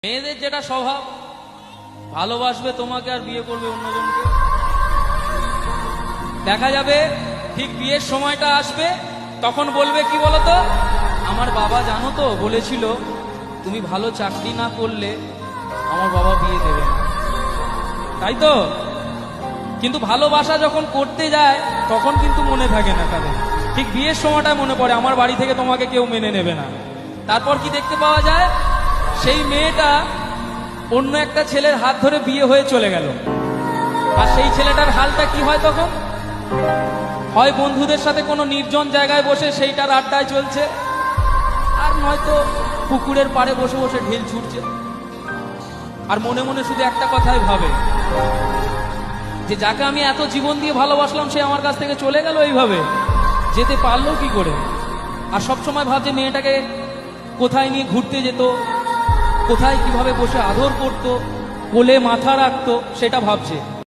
মেয়েদের যেটা স্বভাব, ভালোবাসবে তোমাকে আর বিয়ে করবে অন্যজনকে। দেখা যাবে ঠিক বিয়ের সময়টা আসবে, তখন বলবে কি বলতো, আমার বাবা জানো তো বলেছিল তুমি ভালো চাকরি না করলে আমার বাবা বিয়ে দেবে না, তাই তো। কিন্তু ভালোবাসা যখন করতে যায় তখন কিন্তু মনে থাকে না তাদের, ঠিক বিয়ের সময়টা মনে পড়ে আমার বাড়ি থেকে তোমাকে কেউ মেনে নেবে না। তারপর কি দেখতে পাওয়া যায়, সেই মেয়েটা অন্য একটা ছেলের হাত ধরে বিয়ে হয়ে চলে গেল। আর সেই ছেলেটার হালটা কি হয় তখন, হয় বন্ধুদের সাথে কোনো নির্জন জায়গায় বসে সেইটার আড্ডায় চলছে, আর নয়তো পুকুরের পাড়ে বসে বসে ঢিল ছুটছে। আর মনে মনে শুধু একটা কথাই ভাবে যে যাকে আমি এত জীবন দিয়ে ভালোবাসলাম সে আমার কাছ থেকে চলে গেল, এইভাবে যেতে পারলো কি করে। আর সবসময় ভাবছে মেয়েটাকে কোথায় নিয়ে ঘুরতে যেত, কোথায় কিভাবে বসে আদর করতো, কোলে মাথা রাখতো, সেটা ভাবছে।